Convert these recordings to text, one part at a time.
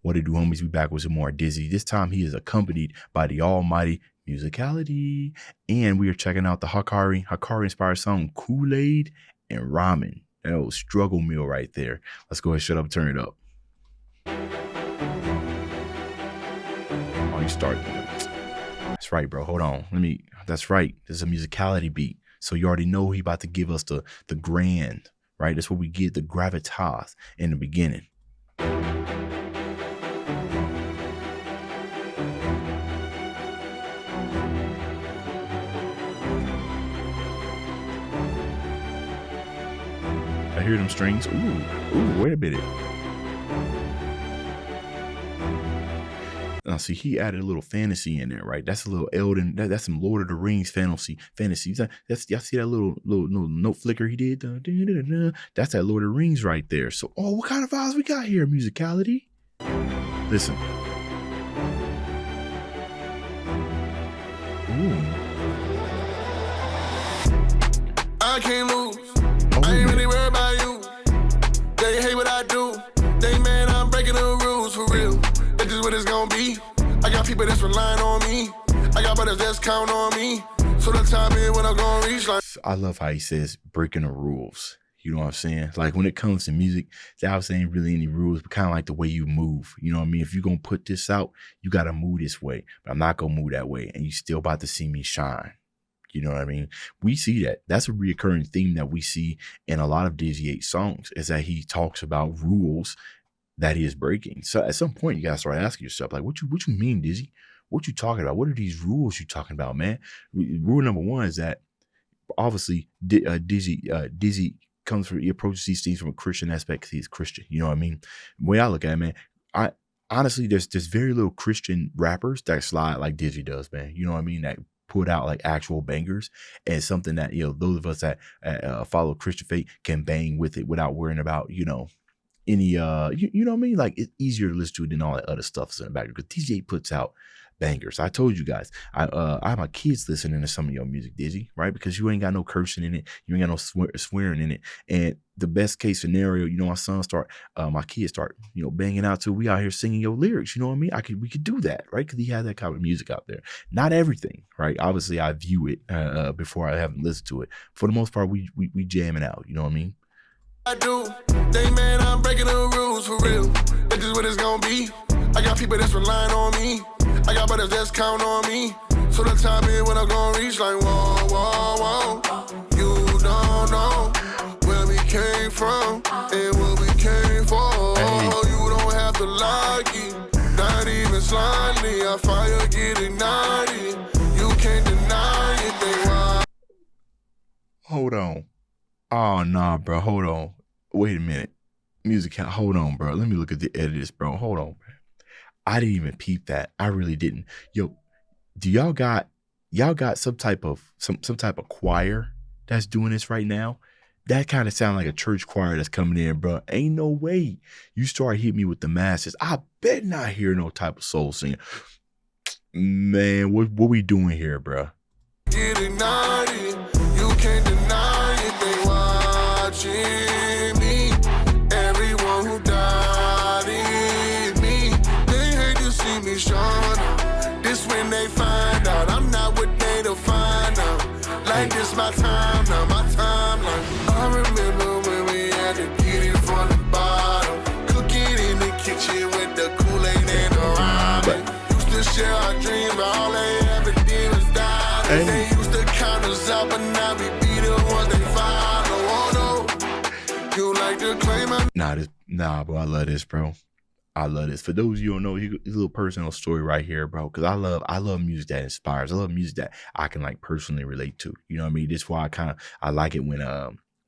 What it do, homies? We back with some more Dizzy. This time he is accompanied by the almighty Musicality. And we are checking out the HAKARI inspired song Kool-Aid and Ramen. That was struggle meal right there. Let's go ahead, shut up, and turn it up. Oh, you start. That's right, bro. Hold on. That's right. This is a Musicality beat. So you already know he about to give us the grand, right? That's what we get, the gravitas in the beginning. I hear them strings. Ooh, wait a minute. Now, see, he added a little fantasy in there, right? That's a little Elden. That's some Lord of the Rings fantasy. Y'all see that little note flicker he did? That's that Lord of the Rings right there. So, what kind of vibes we got here, Musicality? Listen. Ooh. I can't lose. I ain't really worried about you. They hate what I do. They mad I'm breaking the rules for real. That's just what it's gonna be. I got people that's relying on me. I got brothers that's count on me. So the time is when I'm gonna reach like. I love how he says breaking the rules. You know what I'm saying? Like when it comes to music, that was ain't really any rules, but kind of like the way you move. You know what I mean? If you're gonna put this out, you gotta move this way. But I'm not gonna move that way, and you still about to see me shine. You know what I mean? We see that. That's a reoccurring theme that we see in a lot of DizzyEight songs, is that he talks about rules that he is breaking. So at some point, you gotta start asking yourself, like, what you mean, Dizzy? What you talking about? What are these rules you talking about, man? Rule number one is that obviously Dizzy comes from, he approaches these things from a Christian aspect because he's Christian. You know what I mean? The way I look at it, man, I honestly, there's very little Christian rappers that slide like Dizzy does, man. You know what I mean? That put out like actual bangers, and something that, you know, those of us that follow Christian faith can bang with it without worrying about, you know, any you know what I mean? Like, it's easier to listen to it than all that other stuff in the background, because DizzyEight puts out bangers. I told you guys, I have my kids listening to some of your music, Dizzy, right? Because you ain't got no cursing in it, you ain't got no swearing in it, and the best case scenario, you know, my kids start, you know, banging out to, we out here singing your lyrics. You know what I mean? We could do that, right? Because he had that kind of music out there. Not everything, right? Obviously, I view it before I haven't listened to it. For the most part, we jamming out. You know what I mean? I do. They mad I'm breaking the rules for real. That's just what it's gonna be. I got people that's relying on me. I got brothers that's count on me. So the time is when I'm gonna reach like, whoa, whoa, whoa. You don't know where we came from and what we came for. You don't have to like it, not even slightly. I fire get ignited. You can't deny it, they want. Hold on. Oh, nah, bro. Hold on. Wait a minute. Hold on, bro. Let me look at the edits, bro. Hold on, bro. I didn't even peep that. I really didn't. Yo, do y'all got some type of choir that's doing this right now? That kind of sound like a church choir that's coming in, bro. Ain't no way you start hitting me with the masses. I bet not hear no type of soul singing. Man, what we doing here, bro? Get ignited. You can't deny it. They watching me. Everyone who died in me, they hate to see me shine. This when they find out I'm not what they define now. Like this my time now, my timeline. I remember when we had to get it from the bottom, cook it in the kitchen with the Kool-Aid and the ramen. Used to share our dreams, but all they ever did was die. They used to count us out, but now we be the ones they follow. Oh no, you like to claim I. Nah, bro. I love this, bro. I love this. For those of you who don't know, here's a little personal story right here, bro. Because I love music that inspires. I love music that I can like personally relate to. You know what I mean? This is why I like it when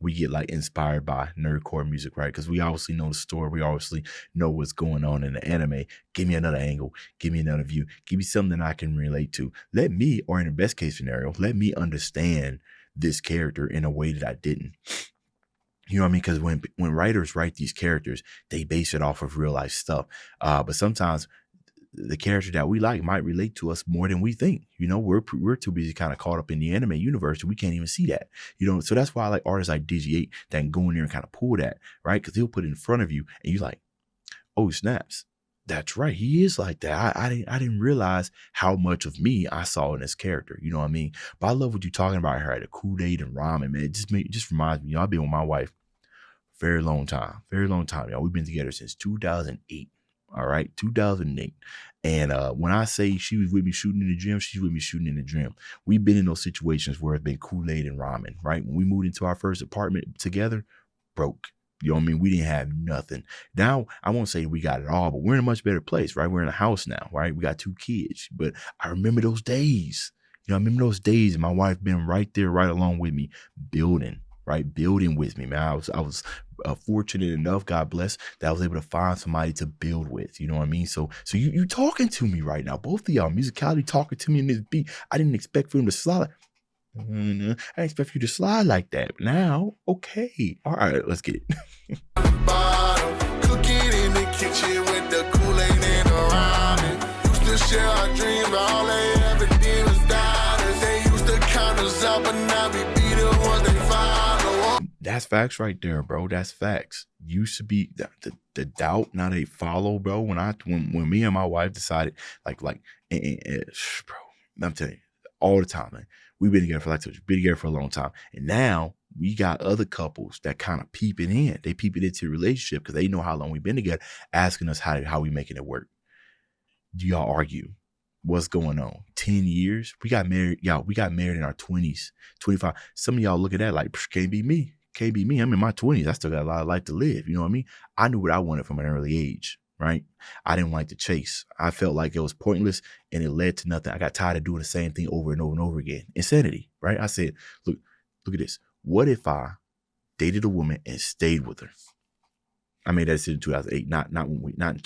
we get like inspired by nerdcore music, right? Because we obviously know the story. We obviously know what's going on in the anime. Give me another angle. Give me another view. Give me something I can relate to. Let me, or in the best case scenario, let me understand this character in a way that I didn't. You know what I mean? Because when writers write these characters, they base it off of real life stuff. But sometimes the character that we like might relate to us more than we think. You know, we're too busy kind of caught up in the anime universe, we can't even see that. You know, so that's why I like artists like DizzyEight that can go in there and kind of pull that, right? Because he'll put it in front of you and you're like, oh, snaps. That's right. He is like that. I didn't realize how much of me I saw in this character. You know what I mean? But I love what you're talking about here, the Kool-Aid and Ramen, man. It just reminds me. I've been with my wife very long time, y'all. We've been together since 2008. All right, 2008. And when I say she was with me shooting in the gym, she's with me shooting in the gym. We've been in those situations where it's been Kool-Aid and Ramen, right? When we moved into our first apartment together, broke. You know what I mean? We didn't have nothing. Now, I won't say we got it all, but we're in a much better place, right? We're in a house now, right? We got 2 kids. But I remember those days. You know, I remember those days, and my wife been right there, right along with me, building with me, man. I was fortunate enough, God bless, that I was able to find somebody to build with. You know what I mean? So you talking to me right now, both of y'all, musicality talking to me in this beat. I didn't expect for him to slide. I didn't expect you to slide like that. Now, okay, all right, let's get it. Cooking in the kitchen with the Kool-Aid and the ramen. Used to share our dreams, but all they ever did was dollars. They used to count us out, but now we be the ones they follow. That's facts right there, bro. That's facts. Used to be the doubt, now they follow, bro. When me and my wife decided, bro, I'm telling you, all the time, man. We've been together for a long time. And now we got other couples that kind of peep it in. They peep it into a relationship because they know how long we've been together, asking us how we making it work. Do y'all argue? What's going on? 10 years? We got married. Y'all, we got married in our 20s, 25. Some of y'all look at that like, can't be me. Can't be me. I'm in my 20s. I still got a lot of life to live. You know what I mean? I knew what I wanted from an early age. Right? I didn't like to chase. I felt like it was pointless and it led to nothing. I got tired of doing the same thing over and over and over again. Insanity, right? I said, look at this. What if I dated a woman and stayed with her? I made that decision in 2008, not when I was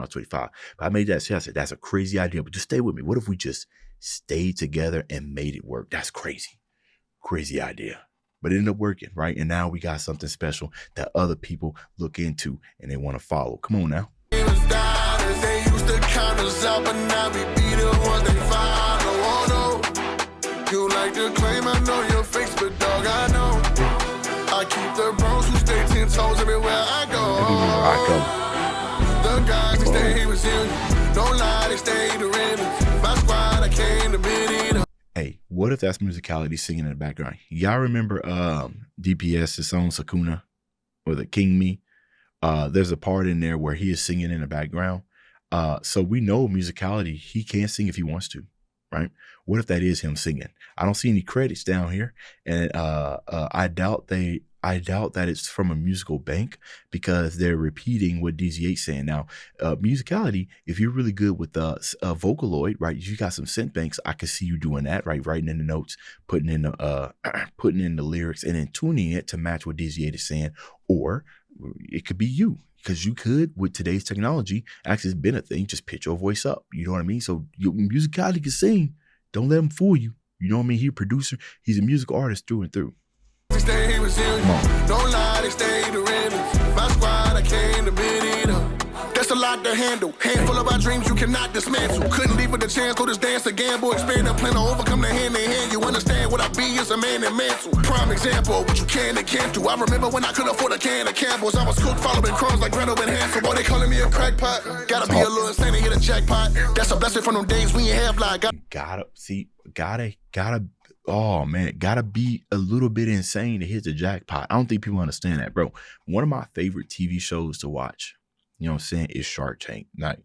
25. But I made that decision. I said, that's a crazy idea, but just stay with me. What if we just stayed together and made it work? That's crazy. Crazy idea. But it ended up working, right? And now we got something special that other people look into and they want to follow. Come on now. They used to count us out, but now we be the ones they follow. Oh no, you like to claim I know your face, but dog, I know. I keep the bros who stay 10 toes everywhere I go. The guys, they stay resilient. Don't lie, they stay the realest. My squad, I came to bid it up. Hey, what if that's musicality singing in the background? Y'all remember DPS's song Sakuna or the King Me? There's a part in there where he is singing in the background. So we know musicality, he can sing if he wants to, right? What if that is him singing? I don't see any credits down here. And I doubt that it's from a musical bank because they're repeating what DizzyEight saying. Now, musicality, if you're really good with Vocaloid, right? You got some synth banks. I can see you doing that, right? Writing in the notes, putting in the lyrics, and then tuning it to match what DizzyEight is saying. Or it could be you, because you could, with today's technology, actually, it's been a thing. Just pitch your voice up. You know what I mean? So your musicality can sing. Don't let him fool you. You know what I mean? He's a producer. He's a musical artist through and through. Stay resilient. Don't lie, they stay the realest. My squad, I came to bid it up. That's a lot to handle. Handful of our dreams you cannot dismantle. Couldn't leave with the chance, go this dance, a gamble, expand a plan to overcome the hand in hand. You understand what I be is a man in mantle. Prime example, what you can and can't do. I remember when I couldn't afford a can of Campbell's. I was cooked following crumbs like Gretel and Hansel. Boy, they calling me a crackpot. Gotta be a little insane to hit a jackpot. That's a blessing from them days we ain't have like. Oh man, gotta be a little bit insane to hit the jackpot. I don't think people understand that, bro. One of my favorite TV shows to watch, you know what I'm saying, is Shark Tank. Like,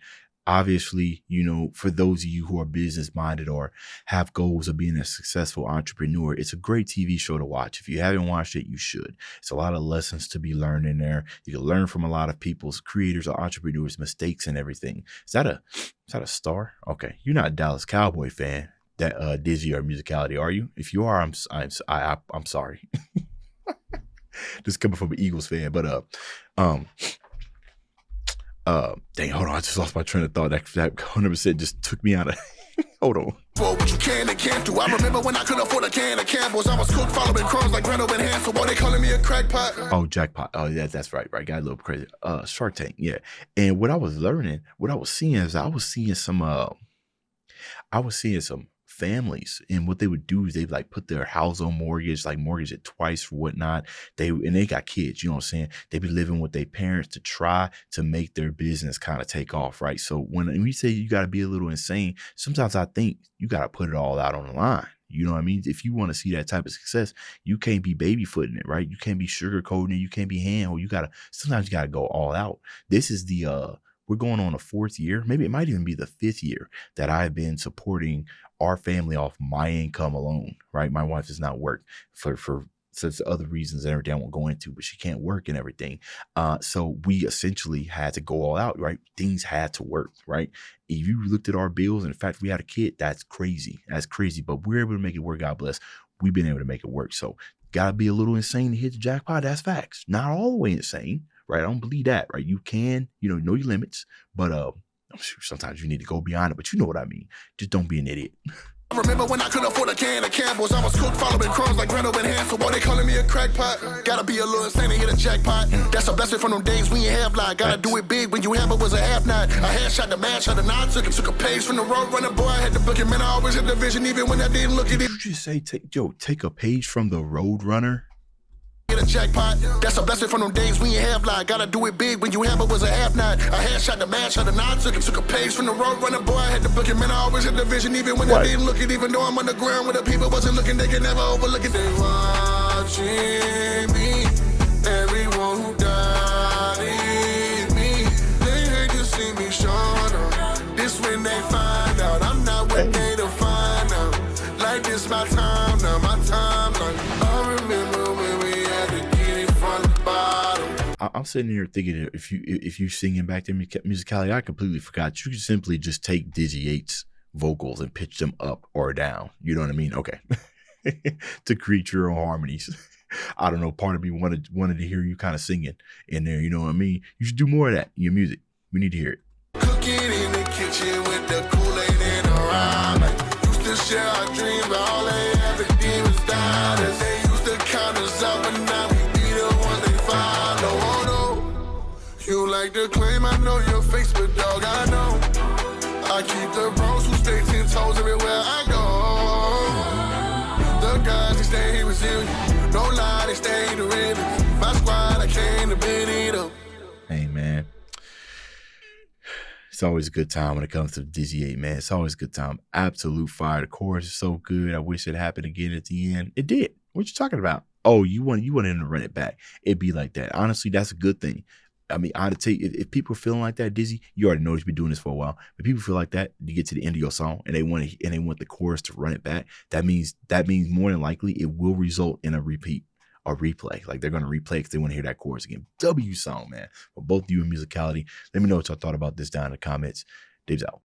obviously, you know, for those of you who are business minded or have goals of being a successful entrepreneur, it's a great TV show to watch. If you haven't watched it, you should. It's a lot of lessons to be learned in there. You can learn from a lot of people's creators or entrepreneurs' mistakes and everything. Is that a star? Okay, you're not a Dallas Cowboy fan. That Dizzy or musicality, are you? If you are, I'm sorry. Just coming from an Eagles fan, but dang, hold on, I just lost my train of thought. That 100% just took me out of. Hold on. For what you can and can't do. I remember when I couldn't afford a can of Campbell's. I was cooked following crumbs like Gretel and Hansel. Boy, they calling me a crackpot. Oh, jackpot. Oh, yeah, that's right. Got a little crazy. Shark Tank, yeah. And what I was learning, what I was seeing is I was seeing some families. And what they would do is they'd like put their house on mortgage, like mortgage it twice for whatnot. They got kids, you know what I'm saying? They be living with their parents to try to make their business kind of take off, right? So when we say you got to be a little insane, sometimes I think you got to put it all out on the line. You know what I mean? If you want to see that type of success, you can't be babyfooting it, right? You can't be sugarcoating it. You can't be handhold. Sometimes you gotta go all out. This is we're going on a 4th year. Maybe it might even be the 5th year that I've been supporting our family off my income alone, right? My wife does not work for such other reasons and everything I won't go into, but she can't work and everything. So we essentially had to go all out, right? Things had to work, right? If you looked at our bills and the fact we had a kid, that's crazy. That's crazy. But we're able to make it work. God bless. We've been able to make it work. So gotta be a little insane to hit the jackpot. That's facts. Not all the way insane, right? I don't believe that, right? You can, know your limits, but I'm sure sometimes you need to go beyond it. But you know what I mean. Just don't be an idiot. I remember when I couldn't afford a can of Campbell's. I was cooked, following crumbs like Gretel and Hansel. Boy, they calling me a crackpot. Gotta be a little insane to hit a jackpot. That's a blessing from them days we ain't have like. Gotta do it big when you have it was a half night. I had shot the man, shot the nine, took a page from the road runner. Boy, I had to book it, man. I always had the vision, even when I didn't look at it. Did you just say, take a page from the road runner? A jackpot. That's a blessing from them days we ain't have like. Gotta do it big when you have it was a half night. I had shot the man, shot the nine, took a page from the road runner. Boy, I had to book it, man. I always had the vision, even when I didn't look it. Even though I'm on the ground where the people wasn't looking, they could never overlook it. They watching me, everyone who doubted me. They hate to see me shorter. This when they find out I'm not what they define now. Like this my time now, my timeline. I remember when we I'm sitting here thinking if you singing back to musicality, I completely forgot. You could simply just take DizzyEight's vocals and pitch them up or down. You know what I mean? Okay. To create your own harmonies. I don't know. Part of me wanted to hear you kind of singing in there. You know what I mean? You should do more of that in your music. We need to hear it. Cooking in the kitchen with the Kool-Aid and the ramen. Used to share our dreams, but all they ever did was die. They used to count us out, but now we be the ones they follow. Oh no, you like to claim I know your face, but dog, I know. I keep the bros who stay 10 toes everywhere I go. The guys, they stay resilient. No lie, they stay the ribbon. My squad, I came to bend it up. Hey, man. It's always a good time when it comes to DizzyEight, man. It's always a good time. Absolute fire. The chorus is so good. I wish it happened again at the end. It did. What you talking about? Oh, you want him to run it back. It'd be like that. Honestly, that's a good thing. I mean, I'd tell you, if people are feeling like that, Dizzy, you already know he's been doing this for a while. But people feel like that, you get to the end of your song and they want the chorus to run it back. That means more than likely it will result in a repeat or replay. Like they're gonna replay because they want to hear that chorus again. W song, man. For both you and musicality. Let me know what y'all thought about this down in the comments. Dave's out.